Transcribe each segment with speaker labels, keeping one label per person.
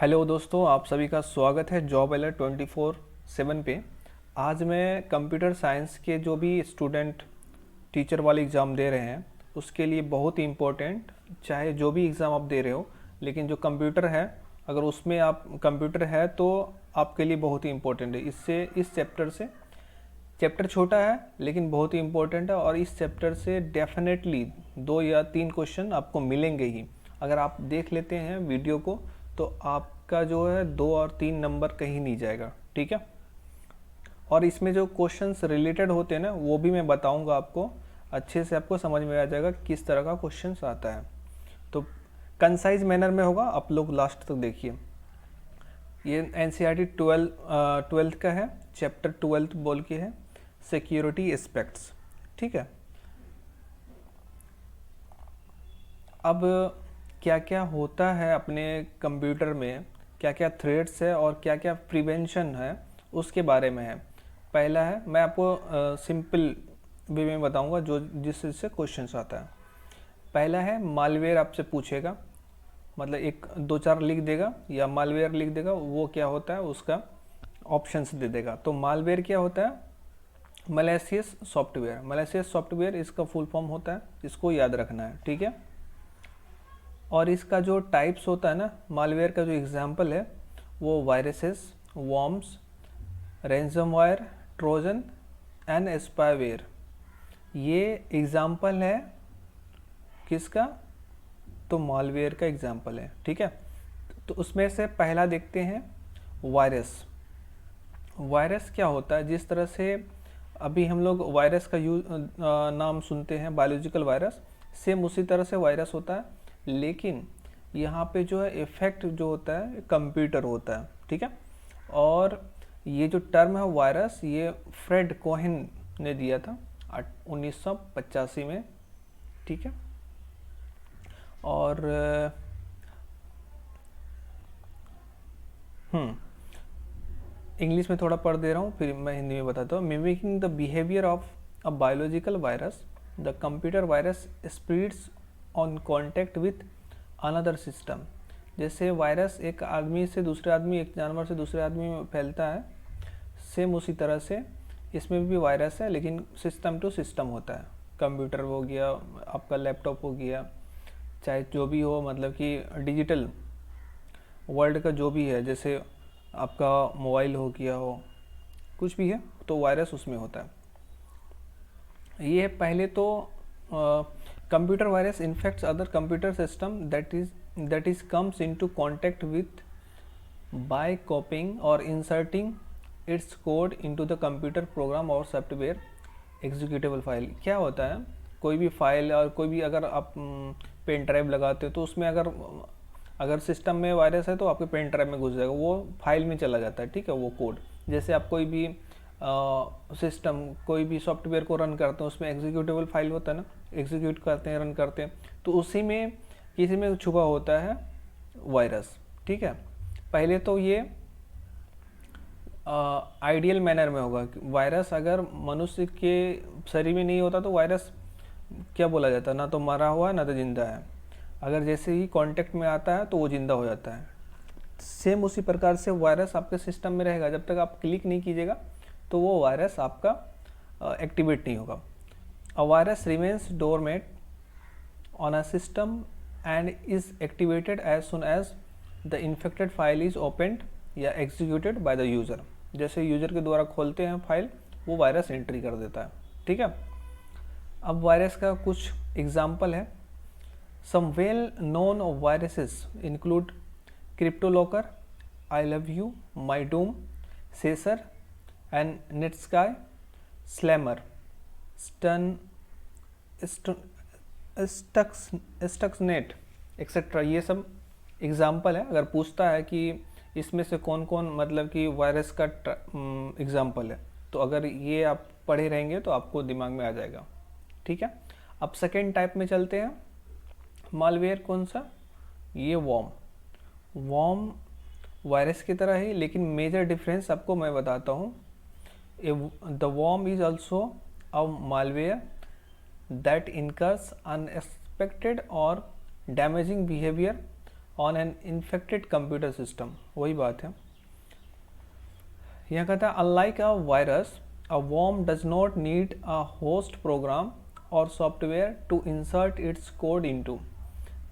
Speaker 1: Hello दोस्तों, आप सभी का स्वागत है जॉब अलर्ट 24/7 पे। आज मैं कंप्यूटर साइंस के जो भी स्टूडेंट टीचर वाले एग्ज़ाम दे रहे हैं उसके लिए बहुत ही इम्पोर्टेंट, चाहे जो भी एग्ज़ाम आप दे रहे हो, लेकिन जो कंप्यूटर है, अगर उसमें आप कंप्यूटर है तो आपके लिए बहुत ही इम्पोर्टेंट है। इससे इस चैप्टर से, चैप्टर छोटा है लेकिन बहुत ही इम्पोर्टेंट है, और इस चैप्टर से डेफिनेटली 2 या 3 क्वेश्चन आपको मिलेंगे ही। अगर आप देख लेते हैं वीडियो को तो आपका जो है 2 और 3 नंबर कहीं नहीं जाएगा, ठीक है। और इसमें जो क्वेश्चंस रिलेटेड होते हैं ना, वो भी मैं बताऊंगा आपको, अच्छे से आपको समझ में आ जाएगा किस तरह का क्वेश्चंस आता है। तो कंसाइज मैनर में होगा, आप लोग लास्ट तक देखिए। ये एनसीईआरटी 12th का है, चैप्टर 12 बोल के है, सिक्योरिटी एस्पेक्ट्स, ठीक है। अब क्या क्या होता है अपने कंप्यूटर में, क्या क्या थ्रेड्स है और क्या क्या प्रिवेंशन है, उसके बारे में है। पहला है, मैं आपको सिंपल वे में बताऊंगा जो जिससे क्वेश्चंस आता है। पहला है मालवेयर, आपसे पूछेगा, मतलब एक दो चार लिख देगा या मालवेयर लिख देगा, वो क्या होता है उसका ऑप्शंस दे देगा। तो मालवेयर क्या होता है? Malicious software. मलेशियस सॉफ्टवेयर इसका फुल फॉर्म होता है, इसको याद रखना है, ठीक है। और इसका जो टाइप्स होता है ना, मालवेयर का जो एग्जांपल है वो viruses, worms, ransomware, Trojan and spyware. ये एग्जांपल है किसका? तो मालवेयर का एग्जांपल है, ठीक है। तो उसमें से पहला देखते हैं, वायरस। वायरस क्या होता है? जिस तरह से अभी हम लोग वायरस का नाम सुनते हैं, बायोलॉजिकल वायरस, सेम उसी तरह से वायरस होता है, लेकिन यहाँ पे जो है इफेक्ट जो होता है कंप्यूटर होता है, ठीक है। और ये जो टर्म है वायरस, ये फ्रेड कोहेन ने दिया था 1985 में, ठीक है। और इंग्लिश में थोड़ा पढ़ दे रहा हूँ, फिर मैं हिंदी में बताता हूँ। Mimicking the behaviour of a biological virus, the computer virus spreads on contact with another system. जैसे वायरस एक आदमी से दूसरे आदमी, एक जानवर से दूसरे आदमी में फैलता है, सेम उसी तरह से इसमें भी वायरस है, लेकिन सिस्टम टू सिस्टम होता है। कंप्यूटर हो गया, आपका लैपटॉप हो गया, चाहे जो भी हो, मतलब कि डिजिटल वर्ल्ड का जो भी है, जैसे आपका मोबाइल हो गया हो, कुछ भी है, तो वायरस उसमें होता है। ये पहले तो computer virus infects other computer system that is comes into contact with by copying और inserting its code into the computer program और सॉफ्टवेयर एग्जीक्यूटेबल फाइल। क्या होता है, कोई भी फाइल और कोई भी, अगर आप पेन ड्राइव लगाते हो तो उसमें अगर सिस्टम में वायरस है तो आपके पेन ड्राइव में घुस जाएगा, वो फाइल में चला जाता है, ठीक है, वो कोड। जैसे आप कोई भी सिस्टम, कोई भी सॉफ्टवेयर को रन करते हैं, उसमें एग्जीक्यूटेबल फाइल होता है ना, एग्जीक्यूट करते हैं, रन करते हैं, तो उसी में किसी में छुपा होता है वायरस, ठीक है। पहले तो ये आइडियल मैनर में होगा। वायरस अगर मनुष्य के शरीर में नहीं होता तो वायरस क्या बोला जाता है, ना तो मरा हुआ है ना तो जिंदा है। अगर जैसे ही कांटेक्ट में आता है तो वो जिंदा हो जाता है। सेम उसी प्रकार से वायरस आपके सिस्टम में रहेगा, जब तक आप क्लिक नहीं कीजिएगा तो वो वायरस आपका एक्टिवेट नहीं होगा। A virus remains dormant on a system and is activated as soon as the infected file is opened या एग्जीक्यूटेड बाय द यूज़र। जैसे यूज़र के द्वारा खोलते हैं फाइल, वो वायरस एंट्री कर देता है, ठीक है। अब वायरस का कुछ एग्जाम्पल है। Some well known viruses include CryptoLocker, I love you, MyDoom, Sasser and NetSky, Slammer, stun Stuxnet etcetera. ये सब एग्जाम्पल है। अगर पूछता है कि इसमें से कौन कौन मतलब कि वायरस का एग्जाम्पल है, तो अगर ये आप पढ़े रहेंगे तो आपको दिमाग में आ जाएगा, ठीक है। अब सेकेंड टाइप में चलते हैं। मालवेयर कौन सा? ये वॉर्म वायरस की तरह है, लेकिन मेजर डिफरेंस आपको मैं बताता हूँ। The worm is also a malware that incurs unexpected और damaging behaviour on an infected computer system, वही बात है। यहाँ कहता है unlike a virus a worm does not need a host program और software to insert its code into.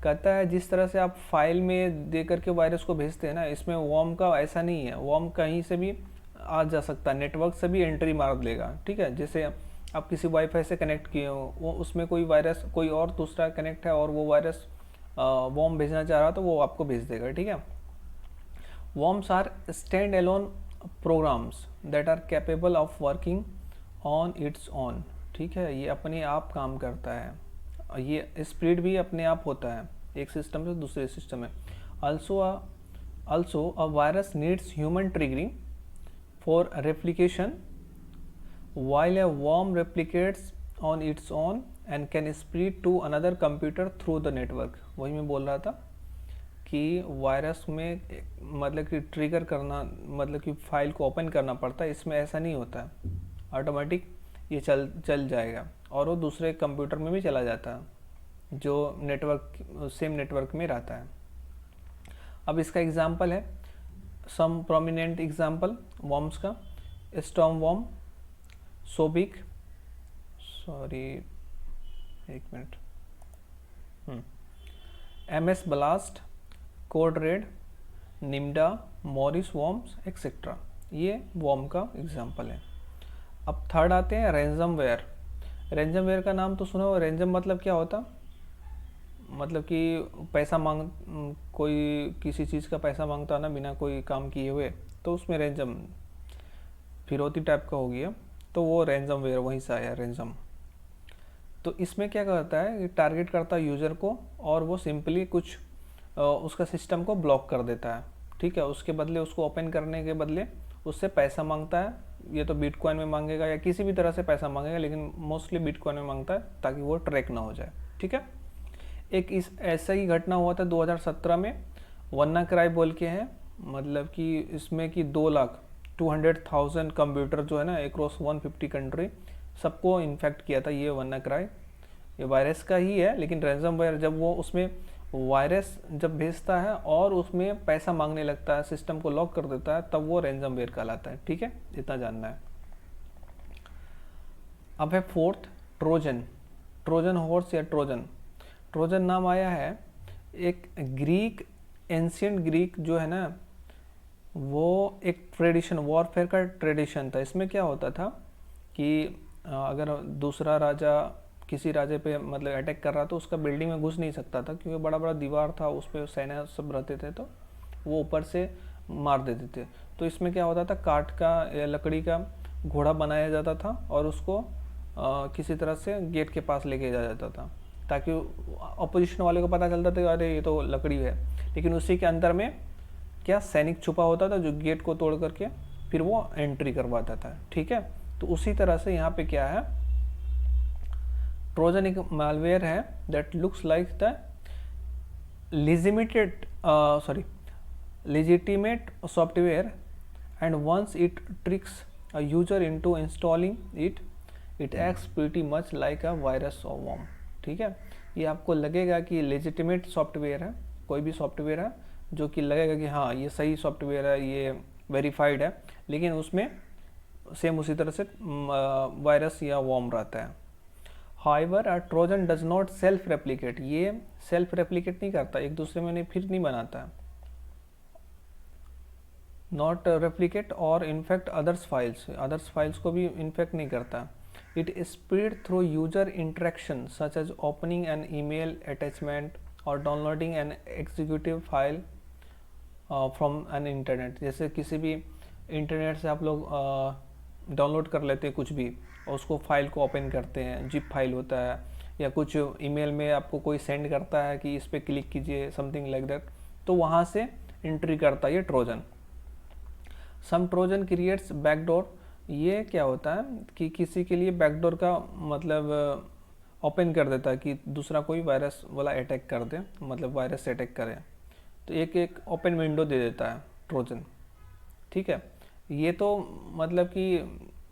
Speaker 1: कहता है जिस तरह से आप फाइल में दे करके वायरस को भेजते हैं ना, इसमें वर्म का ऐसा नहीं है। वर्म कहीं से भी आ जा सकता है, नेटवर्क से भी एंट्री मार लेगा, ठीक है। जैसे आप किसी वाईफाई से कनेक्ट किए हो, वो उसमें कोई वायरस कोई और दूसरा कनेक्ट है और वो वायरस वर्म भेजना चाह रहा तो वो आपको भेज देगा, ठीक है। Worms are stand alone programs that are capable of working on its own, ठीक है। ये अपने आप काम करता है, ये स्प्रेड भी अपने आप होता है एक सिस्टम से दूसरे सिस्टम में। Also a virus needs human triggering for replication while a worm replicates on its own and can spread to another computer through the network। वही मैं बोल रहा था कि वायरस में मतलब कि ट्रिगर करना, मतलब कि फाइल को ओपन करना पड़ता है, इसमें ऐसा नहीं होता है, ऑटोमेटिक ये चल जाएगा और वो दूसरे कंप्यूटर में भी चला जाता है जो नेटवर्क सेम नेटवर्क में रहता है। अब इसका एग्जांपल है, सम प्रोमिनेंट एग्जांपल वर्म्स का, स्टॉर्म वर्म, सोबिक, सॉरी एक minute, MS Blast, Code Red, Nimda, Morris worms etcetera, ये वर्म का एग्जांपल है। अब थर्ड आते हैं रैंसमवेयर। रैंसमवेयर का नाम तो सुना हो, रैंसम मतलब क्या होता, मतलब कि पैसा मांग, कोई किसी चीज़ का पैसा मांगता है ना बिना कोई काम किए हुए, तो उसमें रैंसम फिरौती टाइप का हो गया, तो वो रैंसमवेयर वहीं से आया रैंसम। तो इसमें क्या करता है, टारगेट करता है यूज़र को और वो सिंपली कुछ उसका सिस्टम को ब्लॉक कर देता है, ठीक है। उसके बदले उसको ओपन करने के बदले उससे पैसा मांगता है, ये तो बिटकॉइन में मांगेगा या किसी भी तरह से पैसा मांगेगा, लेकिन मोस्टली बिटकॉइन में मांगता है ताकि वो ट्रैक ना हो जाए, ठीक है। एक इस ऐसा ही घटना हुआ था 2017 में, वन्ना क्राई बोल के है, मतलब कि इसमें कि 2,00,000 कंप्यूटर जो है ना अक्रॉस 150 कंट्री, सबको इन्फेक्ट किया था ये वन्ना क्राई। ये वायरस का ही है, लेकिन रैंसमवेयर जब वो उसमें वायरस जब भेजता है और उसमें पैसा मांगने लगता है, सिस्टम को लॉक कर देता है, तब वो रैंसमवेयर कहलाता है, ठीक है। इतना जानना है। अब है फोर्थ ट्रोजन, ट्रोजन हॉर्स या ट्रोजन। ट्रोजन नाम आया है एक ग्रीक, एंशियंट ग्रीक जो है ना, वो एक ट्रेडिशन, वॉरफेयर का ट्रेडिशन था। इसमें क्या होता था कि अगर दूसरा राजा किसी राजे पे मतलब अटैक कर रहा तो उसका बिल्डिंग में घुस नहीं सकता था, क्योंकि बड़ा बड़ा दीवार था, उस पर सैन्य सब रहते थे, तो वो ऊपर से मार देते थे। तो इसमें क्या होता था, काठ का या लकड़ी का घोड़ा बनाया जाता था और उसको किसी तरह से गेट के पास लेके जाया जाता था, ताकि अपोजिशन वाले को पता चलता था कि अरे ये तो लकड़ी है, लेकिन उसी के अंदर में क्या सैनिक छुपा होता था जो गेट को तोड़ करके फिर वो एंट्री करवाता था, ठीक है। तो उसी तरह से यहाँ पे क्या है, ट्रोजन एक मालवेयर है that looks like the legitimate software, and once it tricks a user into installing it, it acts pretty much like a virus or worm, ठीक है। ये आपको लगेगा कि लेजिटिमेट सॉफ्टवेयर है, कोई भी सॉफ्टवेयर है जो कि लगेगा कि हाँ ये सही सॉफ्टवेयर है, ये वेरीफाइड है, लेकिन उसमें सेम उसी तरह से वायरस या वर्म रहता है। However, a Trojan does not self replicate, ये सेल्फ रेप्लिकेट नहीं करता, एक दूसरे में फिर नहीं बनाता, नॉट रेप्लिकेट और इनफेक्ट अदर्स फाइल्स को भी इन्फेक्ट नहीं करता। It spread through user interaction such as opening an email attachment और downloading an executive file from an internet. जैसे किसी भी इंटरनेट से आप लोग डाउनलोड कर लेते हैं कुछ भी और उसको फाइल को ओपन करते हैं, जिप फाइल होता है, या कुछ ईमेल में आपको कोई सेंड करता है कि इस पर क्लिक कीजिए, समथिंग लाइक दैट, तो वहाँ से एंट्री करता है ये ट्रोजन। सम ट्रोजन क्रिएट्स बैकडोर, ये क्या होता है कि किसी के लिए बैकडोर का मतलब ओपन कर देता है कि दूसरा कोई वायरस वाला अटैक कर दे, मतलब वायरस से अटैक करे, तो एक ओपन विंडो दे देता है ट्रोजन, ठीक है। ये तो मतलब कि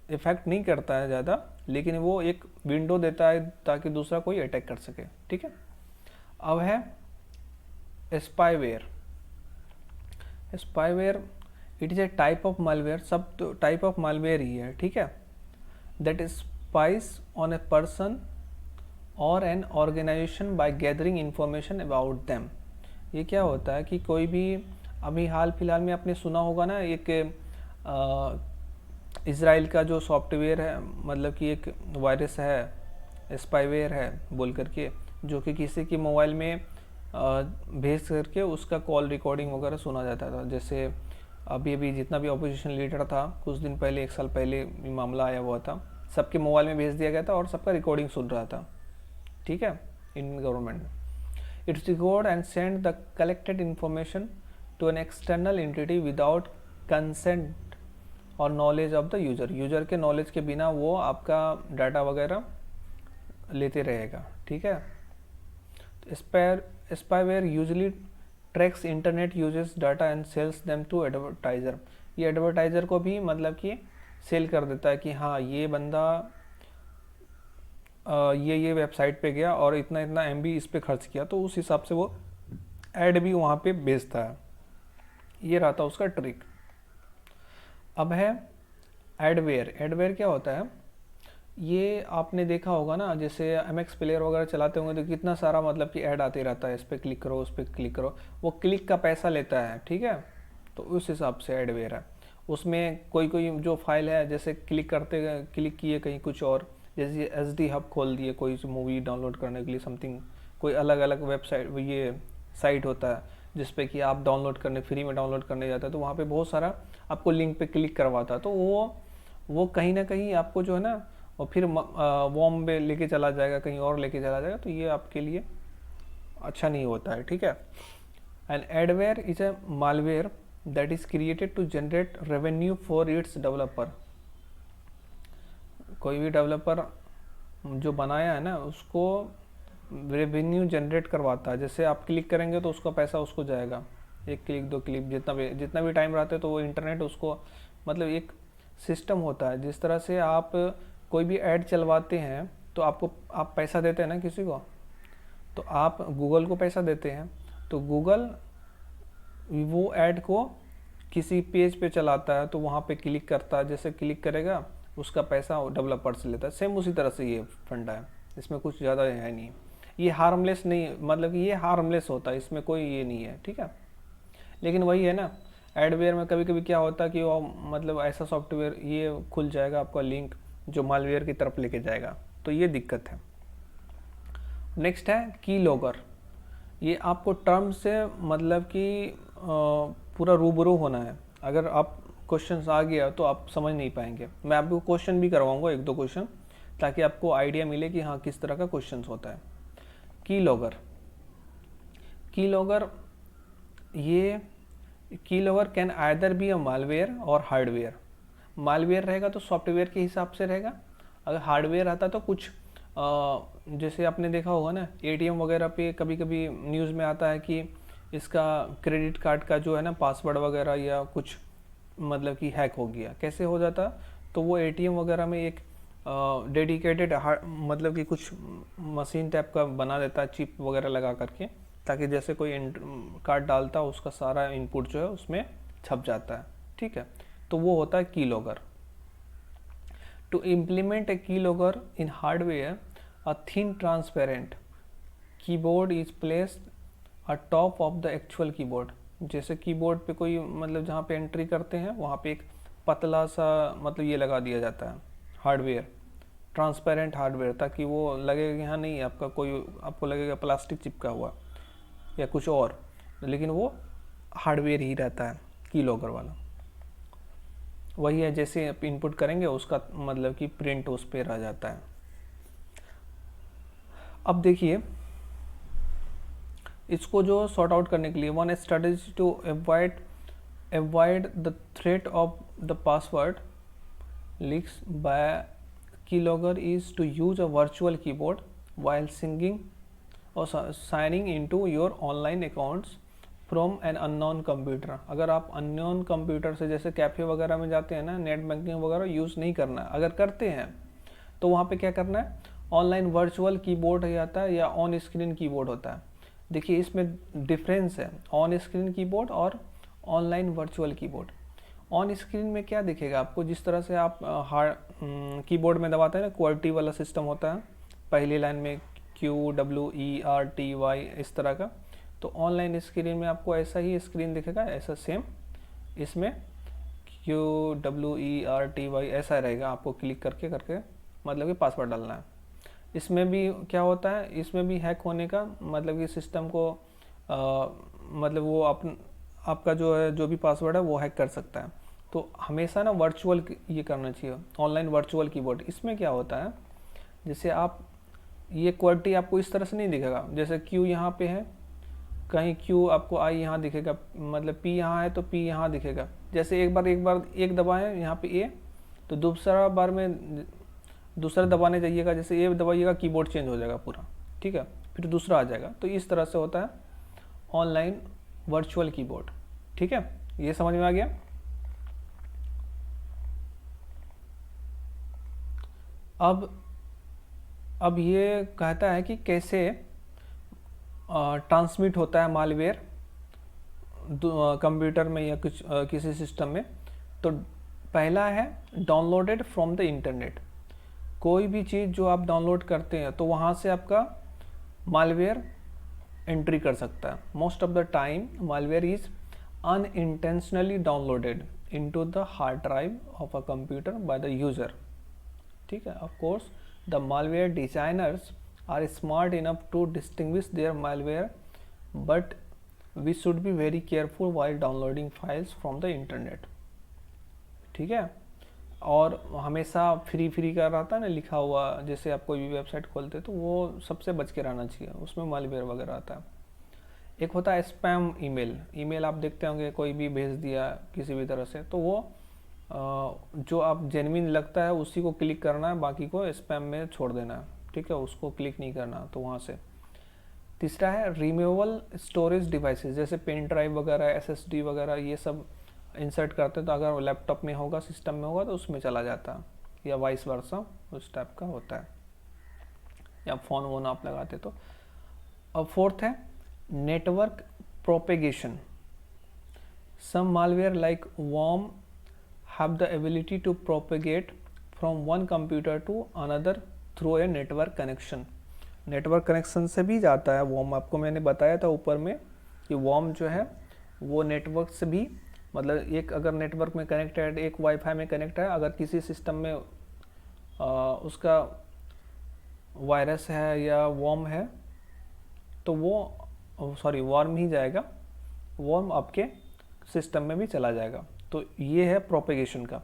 Speaker 1: इफेक्ट नहीं करता है ज़्यादा, लेकिन वो एक विंडो देता है ताकि दूसरा कोई अटैक कर सके, ठीक है। अब है spyware, spyware it is a type of malware, सब तो टाइप ऑफ मालवेयर ही है, ठीक है, that spies on a person और an organisation by gathering information about them. ये क्या होता है कि कोई भी, अभी हाल फिलहाल में आपने सुना होगा ना, एक इज़राइल का जो सॉफ्टवेयर है, मतलब कि एक वायरस है, स्पाईवेयर है बोल करके, जो कि किसी के मोबाइल में भेज करके उसका कॉल रिकॉर्डिंग वगैरह सुना जाता था। जैसे अभी अभी जितना भी अपोजिशन लीडर था, कुछ दिन पहले, 1 साल पहले मामला आया हुआ था, सबके मोबाइल में भेज दिया गया था और सबका रिकॉर्डिंग सुन रहा था, ठीक है, Indian government. Its record and send the collected information to an external entity without consent और knowledge of the user, user के नॉलेज के बिना वो आपका डाटा वगैरह लेते रहेगा, ठीक है। Spyware usually tracks internet usage data and sells them to advertiser, ये एडवर्टाइज़र को भी मतलब कि सेल कर देता है कि हाँ ये बंदा ये वेबसाइट पे गया और इतना इतना MB इस पे खर्च किया, तो उस हिसाब से वो ऐड भी वहाँ पे बेचता है। ये रहा था उसका ट्रिक। अब है एडवेयर। एडवेयर क्या होता है, ये आपने देखा होगा ना, जैसे MX प्लेयर वगैरह चलाते होंगे तो कितना सारा मतलब कि ऐड आते रहता है, इस पर क्लिक करो, उस पर क्लिक करो, वो क्लिक का पैसा लेता है, ठीक है, तो उस हिसाब से एडवेयर है। उसमें कोई कोई जो फाइल है, जैसे क्लिक किए कहीं कुछ और, जैसे SD हब खोल दिए कोई मूवी डाउनलोड करने के लिए, समथिंग कोई अलग अलग वेबसाइट, ये साइट होता है जिस पे कि आप डाउनलोड करने, फ्री में डाउनलोड करने जाता है, तो वहाँ पे बहुत सारा आपको लिंक पे क्लिक करवाता है, तो वो कहीं ना कहीं आपको जो है ना, और फिर वॉर्म पे लेके चला जाएगा, कहीं और लेके चला जाएगा, तो ये आपके लिए अच्छा नहीं होता है, ठीक है। And adware is a malware that is created to generate revenue for its developer. कोई भी डेवलपर जो बनाया है ना, उसको रेवेन्यू जनरेट करवाता है। जैसे आप क्लिक करेंगे तो उसका पैसा उसको जाएगा, 1 क्लिक 2 क्लिक, जितना भी टाइम रहता है, तो वो इंटरनेट उसको, मतलब एक सिस्टम होता है। जिस तरह से आप कोई भी ऐड चलवाते हैं तो आप पैसा देते हैं ना किसी को, तो आप गूगल को पैसा देते हैं, तो गूगल वो ऐड को किसी पेज पे चलाता है, तो वहाँ पे क्लिक करता है, जैसे क्लिक करेगा उसका पैसा डेवलपर से लेता है। सेम उसी तरह से ये फंडा है, इसमें कुछ ज़्यादा है नहीं, ये हार्मलेस नहीं, मतलब कि ये हार्मलेस होता है, इसमें कोई ये नहीं है, ठीक है। लेकिन वही है ना, एडवेयर में कभी कभी क्या होता है कि वो मतलब ऐसा सॉफ्टवेयर ये खुल जाएगा आपका लिंक जो मालवेयर की तरफ लेके जाएगा, तो ये दिक्कत है। नेक्स्ट है की लॉगर। ये आपको टर्म से मतलब कि पूरा रूबरू होना है। अगर आप क्वेश्चंस आ गया तो आप समझ नहीं पाएंगे। मैं आपको क्वेश्चन भी करवाऊंगा 1-2 क्वेश्चन, ताकि आपको आइडिया मिले कि हाँ किस तरह का क्वेश्चन होता है। की लॉगर, की लॉगर, ये की logger can either be a malware और हार्डवेयर। मालवेयर रहेगा तो सॉफ्टवेयर के हिसाब से रहेगा, अगर हार्डवेयर रहता तो कुछ जैसे आपने देखा होगा ना, ATM वगैरह पे कभी कभी न्यूज़ में आता है कि इसका क्रेडिट कार्ड का जो है ना पासवर्ड वगैरह या कुछ मतलब कि हैक हो गया। कैसे हो जाता, तो वो ATM वगैरह में एक डेडिकेटेड मतलब कि कुछ मशीन टाइप का बना देता है, चिप वगैरह लगा करके, ताकि जैसे कोई कार्ड डालता है उसका सारा इनपुट जो है उसमें छप जाता है, ठीक है, तो वो होता है की लॉगर। टू इम्प्लीमेंट ए की logger in hardware, a thin transparent keyboard is placed top of the actual keyboard. जैसे कीबोर्ड पे कोई मतलब जहाँ पे एंट्री करते हैं वहाँ पे एक पतला सा मतलब ये लगा दिया जाता है हार्डवेयर, ट्रांसपेरेंट हार्डवेयर, ताकि वो लगेगा कि हाँ नहीं आपका कोई, आपको लगेगा प्लास्टिक चिपका हुआ या कुछ और, लेकिन वो हार्डवेयर ही रहता है की लॉगर वाला। वही है, जैसे आप इनपुट करेंगे उसका मतलब कि प्रिंट उस पर रह जाता है। अब देखिए इसको जो सॉर्ट आउट करने के लिए, one strategy to avoid the threat of the password leaks by keylogger is to use a virtual keyboard while singing or signing into your online accounts from an unknown computer। अगर आप unknown computer से, जैसे cafe वगैरह में जाते हैं ना, net banking वगैरह यूज़ नहीं करना है। अगर करते हैं तो वहाँ पे क्या करना है, ऑनलाइन वर्चुअल कीबोर्ड आता है या ऑन स्क्रीन कीबोर्ड होता है, देखिए इसमें डिफरेंस है ऑन स्क्रीन कीबोर्ड और online virtual keyboard. On screen में क्या दिखेगा आपको, जिस तरह से आप हार्ड कीबोर्ड में दबाते हैं ना, क्वालिटी वाला सिस्टम होता है, पहली लाइन में QWERTY इस तरह का। तो ऑनलाइन स्क्रीन में आपको ऐसा ही स्क्रीन दिखेगा, ऐसा सेम इसमें QWERTY ऐसा रहेगा, आपको क्लिक करके करके मतलब कि पासवर्ड डालना है। इसमें भी क्या होता है, इसमें भी हैक होने का मतलब कि सिस्टम को मतलब वो आपका जो है जो भी पासवर्ड है वो हैक कर सकता है। तो हमेशा ना वर्चुअल ये करना चाहिए, ऑनलाइन वर्चुअल कीबोर्ड। इसमें क्या होता है, जैसे आप ये क्वालिटी आपको इस तरह से नहीं दिखेगा, जैसे Q यहाँ पे है, कहीं Q आपको I यहाँ दिखेगा, मतलब P यहाँ है तो P यहाँ दिखेगा। जैसे एक बार एक दबाएं यहाँ पे A, तो दूसरा बार में दूसरा दबाने जाइएगा, जैसे A दबाइएगा कीबोर्ड चेंज हो जाएगा पूरा, ठीक है, फिर दूसरा आ जाएगा। तो इस तरह से होता है ऑनलाइन वर्चुअल कीबोर्ड, ठीक है, ये समझ में आ गया। अब ये कहता है कि कैसे ट्रांसमिट होता है मालवेयर कंप्यूटर में या कुछ किसी सिस्टम में। तो पहला है डाउनलोडेड फ्रॉम द इंटरनेट। कोई भी चीज़ जो आप डाउनलोड करते हैं तो वहाँ से आपका मालवेयर एंट्री कर सकता है। Most of the time malware is unintentionally downloaded into the hard drive of a computer by the user, ठीक है। Of course the malware designers are smart enough to distinguish their malware, but we should be very careful while downloading files from the internet, ठीक है। और हमेशा free का रहता है ना लिखा हुआ, जैसे आप कोई भी वेबसाइट खोलते तो वो सबसे बच के रहना चाहिए, उसमें मालवेयर वगैरह आता है। एक होता है स्पैम ईमेल आप देखते होंगे, कोई भी भेज दिया किसी भी तरह से, तो वो जो आप जेन्युइन लगता है उसी को क्लिक करना है, बाकी को स्पैम में छोड़ देना है, ठीक है, उसको क्लिक नहीं करना। तो वहाँ से तीसरा है रिमूवेबल स्टोरेज डिवाइसेस, जैसे पेन ड्राइव वगैरह, SSD वगैरह, ये सब इंसर्ट करते हैं तो अगर लैपटॉप में होगा, सिस्टम में होगा तो उसमें चला जाता है, या वाइस वर्सा उस टाइप का होता है, या फ़ोन वोन आप लगाते तो। अब फोर्थ है network propagation. Some malware like worm have the ability to propagate from one computer to another through a network connection। Network connection से भी जाता है worm, आपको मैंने बताया था ऊपर में कि worm जो है वो नेटवर्क से भी, मतलब एक अगर नेटवर्क में कनेक्ट है, एक वाईफाई में कनेक्ट है, अगर किसी सिस्टम में उसका वायरस है या worm है तो वो वर्म ही जाएगा, वर्म आपके सिस्टम में भी चला जाएगा। तो ये है प्रोपेगेशन का,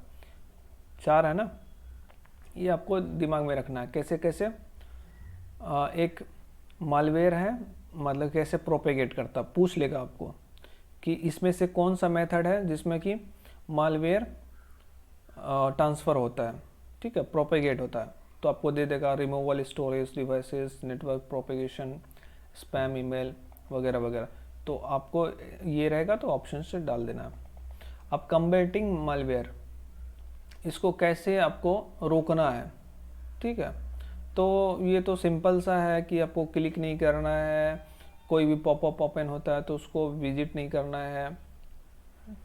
Speaker 1: 4 है ना, ये आपको दिमाग में रखना है कैसे कैसे एक मालवेयर है, मतलब कैसे प्रोपेगेट करता, पूछ लेगा आपको कि इसमें से कौन सा मेथड है जिसमें कि मालवेयर ट्रांसफ़र होता है, ठीक है, प्रोपेगेट होता है। तो आपको दे देगा removal storage devices, network propagation, spam email वगैरह वगैरह। तो आपको ये रहेगा तो ऑप्शन से डाल देना। अब कम्बेटिंग मालवेयर, इसको कैसे आपको रोकना है, ठीक है। तो ये तो सिंपल सा है कि आपको क्लिक नहीं करना है, कोई भी पॉपअप ओपन होता है तो उसको विजिट नहीं करना है,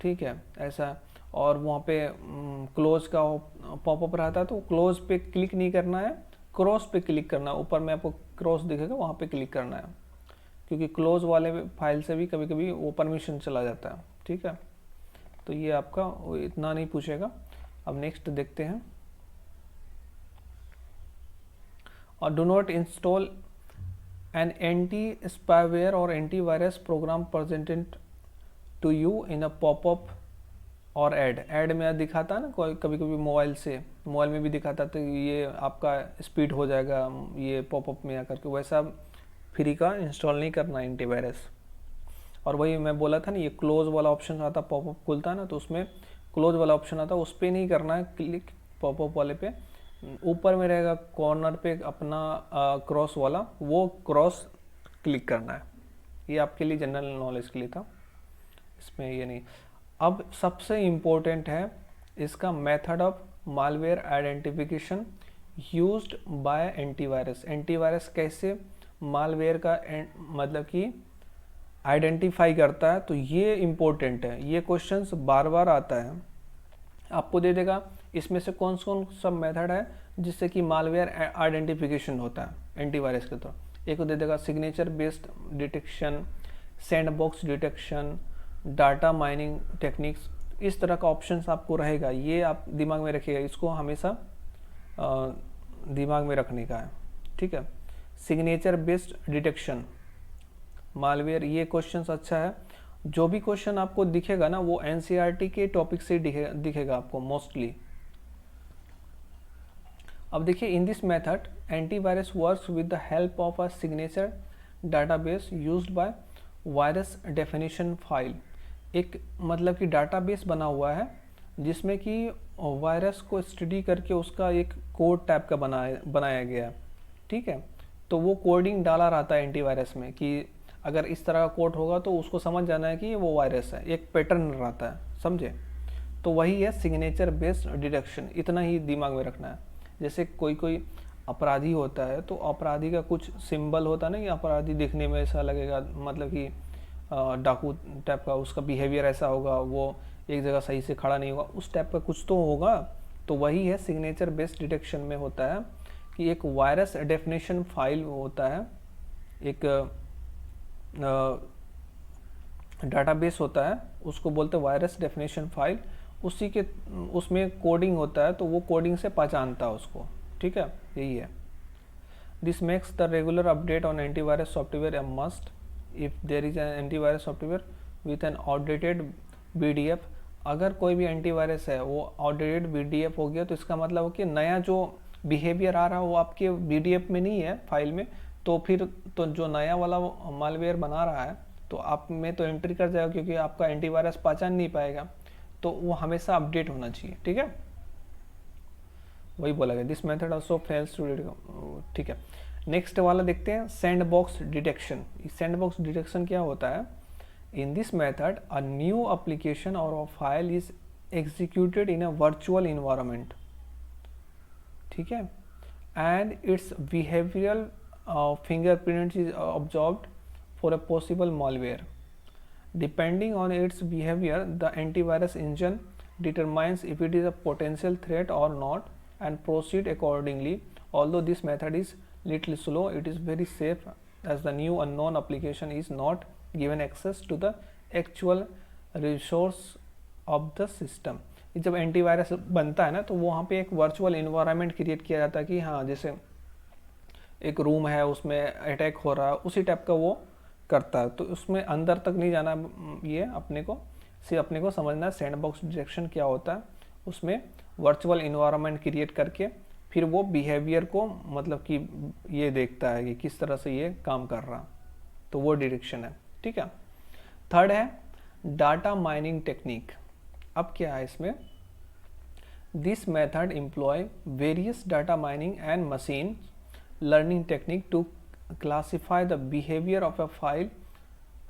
Speaker 1: ठीक है, ऐसा। और वहाँ पे क्लोज का पॉपअप रहता है तो क्लोज पे क्लिक नहीं करना है, क्रॉस पे क्लिक करना है, ऊपर में आपको क्रॉस दिखेगा वहाँ पे क्लिक करना है, क्योंकि क्लोज वाले फाइल से भी कभी कभी वो परमिशन चला जाता है, ठीक है। तो ये आपका इतना नहीं पूछेगा। अब नेक्स्ट देखते हैं। और do not install an anti spyware और antivirus program presented to you in a popup और ऐड में दिखाता है ना, कोई कभी कभी मोबाइल में भी दिखाता तो ये आपका स्पीड हो जाएगा ये पॉपअप में आकर के, वैसा फ्री का इंस्टॉल नहीं करना एंटीवायरस। और वही मैं बोला था ना, ये क्लोज वाला ऑप्शन आता, पॉपअप खुलता है ना तो उसमें क्लोज वाला ऑप्शन आता, उस पर नहीं करना है क्लिक, पॉपअप वाले पे ऊपर में रहेगा कॉर्नर पे अपना क्रॉस वाला, वो क्रॉस क्लिक करना है। ये आपके लिए जनरल नॉलेज के लिए था, इसमें ये नहीं। अब सबसे इम्पोर्टेंट है इसका method of malware identification used by antivirus. Antivirus कैसे मालवेयर का मतलब कि आइडेंटिफाई करता है, तो ये इम्पोर्टेंट है, ये क्वेश्चंस बार बार आता है। आपको दे देगा इसमें से कौन कौन सब मेथड है जिससे कि मालवेयर आइडेंटिफिकेशन होता है एंटीवायरस के थ्रू। एक को दे देगा signature based detection, sandbox detection, data mining techniques, इस तरह का ऑप्शंस आपको रहेगा। ये आप दिमाग में रखिएगा, इसको हमेशा दिमाग में रखने का है, ठीक है। सिग्नेचर बेस्ड डिटेक्शन मालवेयर, ये क्वेश्चन अच्छा है। जो भी क्वेश्चन आपको दिखेगा ना वो एनसीईआरटी के टॉपिक से दिखेगा आपको मोस्टली। अब देखिए, इन this method antivirus works with the help of a signature database used by virus definition file. एक मतलब कि डाटाबेस बना हुआ है जिसमें कि वायरस को स्टडी करके उसका एक कोड टाइप का बनाया गया है, ठीक है। तो वो कोडिंग डाला रहता है एंटीवायरस में कि अगर इस तरह का कोड होगा तो उसको समझ जाना है कि वो वायरस है, एक पैटर्न रहता है, समझे। तो वही है सिग्नेचर बेस्ड डिटेक्शन, इतना ही दिमाग में रखना है। जैसे कोई अपराधी होता है तो अपराधी का कुछ सिंबल होता है ना, कि अपराधी दिखने में ऐसा लगेगा, मतलब कि डाकू टाइप का उसका बिहेवियर ऐसा होगा, वो एक जगह सही से खड़ा नहीं होगा, उस टाइप का कुछ तो होगा। तो वही है सिग्नेचर बेस्ड डिटेक्शन में होता है कि एक वायरस डेफिनेशन फाइल होता है, एक डाटाबेस होता है, उसको बोलते हैं वायरस डेफिनेशन फाइल। उसी के उसमें कोडिंग होता है, तो वो कोडिंग से पहचानता है उसको, ठीक है, यही है। This makes the regular update on antivirus software a must if there is an antivirus software with an outdated BDF। अगर कोई भी एंटीवायरस है वो आउटडेटेड BDF हो गया तो इसका मतलब हो कि नया जो बिहेवियर आ रहा है वो आपके BDF में नहीं है, फाइल में, तो फिर तो जो नया वाला मालवेयर बना रहा है तो आप में तो एंट्री कर जाएगा, क्योंकि आपका एंटीवायरस पहचान नहीं पाएगा। तो वो हमेशा अपडेट होना चाहिए, ठीक है, वही बोला गया। This method also fails to, ठीक है। नेक्स्ट वाला देखते हैं, सैंडबॉक्स डिटेक्शन। सैंडबॉक्स डिटेक्शन क्या होता है? In this method a new application और a file is executed in a virtual environment, ठीक है, and its behavioural fingerprint is observed for a possible malware. Depending on its behavior, the antivirus engine determines if it is a potential threat or not and proceed accordingly. Although this method is little slow, it is very safe as the new unknown application is not given access to the actual resource of the system. जब antivirus बनता है ना तो वहाँ पे एक virtual environment create किया जाता है कि हाँ, जैसे एक रूम है उसमें अटैक हो रहा है, उसी टाइप का वो करता है। तो उसमें अंदर तक नहीं जाना, ये अपने को सिर्फ अपने को समझना है सैंडबॉक्स डिटेक्शन क्या होता है। उसमें वर्चुअल इन्वायरमेंट क्रिएट करके फिर वो बिहेवियर को मतलब कि ये देखता है कि किस तरह से ये काम कर रहा, तो वो डिटेक्शन है, ठीक है। थर्ड है डाटा माइनिंग टेक्निक। अब क्या है इसमें? This method employ various data mining and machine learning technique to classify the behavior of a file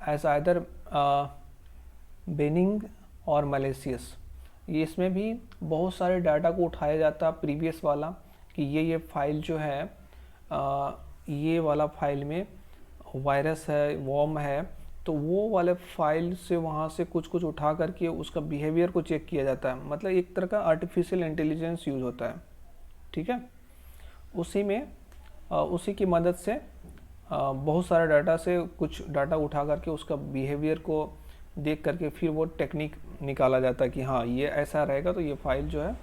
Speaker 1: as either benign और malicious। ये इसमें भी बहुत सारे डाटा को उठाया जाता है प्रीवियस वाला कि ये फाइल जो है ये वाला फाइल में वायरस है, वॉर्म है, तो वो वाले फाइल से वहाँ से कुछ उठा करके उसका बिहेवियर को चेक किया जाता है। मतलब एक तरह का आर्टिफिशियल इंटेलिजेंस यूज़ होता है, ठीक है। उसी की मदद से बहुत सारे डाटा से कुछ डाटा उठा करके उसका बिहेवियर को देख करके फिर वो टेक्निक निकाला जाता है कि हाँ ये ऐसा रहेगा तो ये फाइल जो है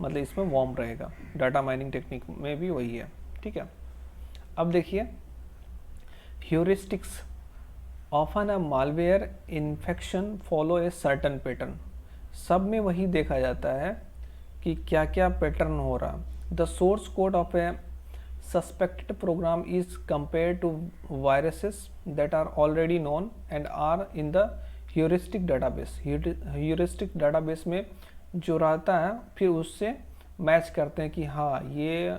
Speaker 1: मतलब इसमें वॉर्म रहेगा। डाटा माइनिंग टेक्निक में भी वही है, ठीक है। अब देखिए heuristics. Often a malware infection follow a certain pattern. सब में वही देखा जाता है कि क्या क्या पैटर्न हो रहा। The source code of A suspected program is compared to viruses that are already known and are in the heuristic database। heuristic database में जो रहता है फिर उससे मैच करते हैं कि हाँ ये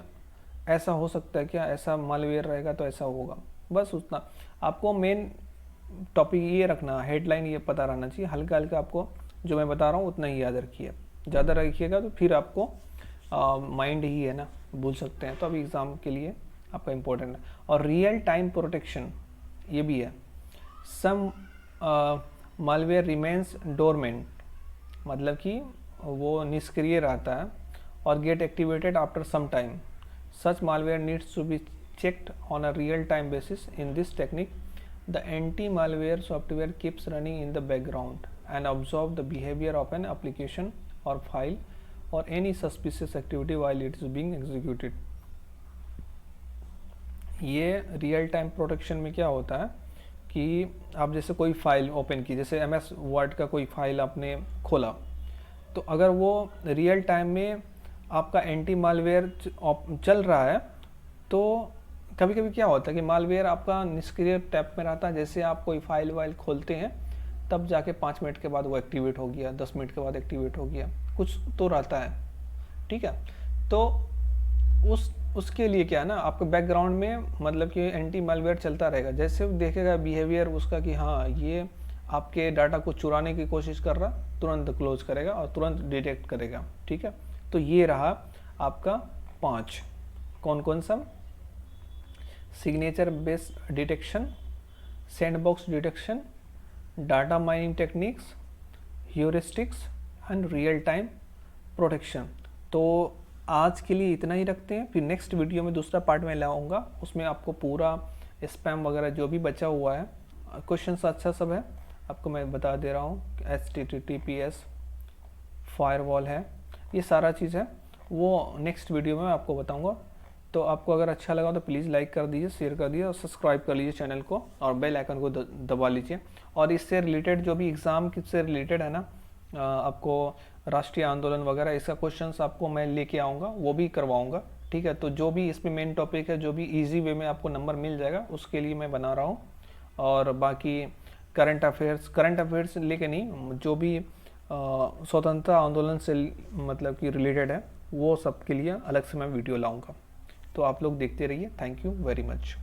Speaker 1: ऐसा हो सकता है क्या, ऐसा मालवेयर रहेगा तो ऐसा होगा। बस उतना आपको मेन टॉपिक ये रखना, हेडलाइन ये पता रहना चाहिए। हल्का हल्का आपको जो मैं बता रहा हूँ उतना ही याद रखिए, ज़्यादा रखिएगा तो फिर आपको माइंड ही है ना, भूल सकते हैं। तो अभी एग्ज़ाम के लिए आपका इम्पोर्टेंट है। और रियल टाइम प्रोटेक्शन ये भी है। सम मालवेयर रिमेन्स डोरमेंट, मतलब कि वो निष्क्रिय रहता है, और get activated after some time. Such malware needs to be checked on a real time basis. In this technique, the anti-malware software keeps running in the background and observe the behavior of an application or file or any suspicious activity while it is being executed. ये real time protection में क्या होता है कि आप जैसे कोई file open की, जैसे MS वर्ड का कोई फाइल आपने खोला, तो अगर वो रियल टाइम में आपका एंटी मालवेयर चल रहा है, तो कभी कभी क्या होता है कि मालवेयर आपका निष्क्रिय टैब में रहता है। जैसे आप कोई फाइल वाइल खोलते हैं तब जाके 5 मिनट के बाद वो एक्टिवेट हो गया, 10 मिनट के बाद एक्टिवेट हो गया, कुछ तो रहता है, ठीक है। तो उसके लिए क्या है ना, आपके बैकग्राउंड में मतलब कि एंटी मालवेयर चलता रहेगा। जैसे वो देखेगा बिहेवियर उसका कि हाँ ये आपके डाटा को चुराने की कोशिश कर रहा, तुरंत क्लोज करेगा और तुरंत डिटेक्ट करेगा, ठीक है। तो ये रहा आपका 5। कौन कौन सा? Signature based detection, sandbox detection, data mining techniques, heuristics and real time protection. तो आज के लिए इतना ही रखते हैं, फिर नेक्स्ट वीडियो में दूसरा पार्ट में लाऊंगा, उसमें आपको पूरा स्पैम वगैरह जो भी बचा हुआ है, क्वेश्चन अच्छा सब है आपको मैं बता दे रहा हूँ। HTTPS फायरवॉल है, ये सारा चीज़ है, वो नेक्स्ट वीडियो में आपको बताऊँगा। तो आपको अगर अच्छा लगा तो प्लीज़ लाइक कर दीजिए, शेयर कर दीजिए और सब्सक्राइब कर लीजिए चैनल को, और बेल आइकन को दबा लीजिए। और इससे रिलेटेड जो भी एग्ज़ाम से रिलेटेड है ना, आपको राष्ट्रीय आंदोलन वगैरह इसका क्वेश्चंस आपको मैं लेके आऊँगा, वो भी करवाऊँगा, ठीक है। तो जो भी इसमें मेन टॉपिक है, जो भी ईजी वे में आपको नंबर मिल जाएगा, उसके लिए मैं बना रहा हूँ। और बाकी करंट अफेयर्स लेके नहीं, जो भी स्वतंत्रता आंदोलन से मतलब कि रिलेटेड है, वो सब के लिए अलग से मैं वीडियो लाऊँगा। तो आप लोग देखते रहिए। Thank you very much.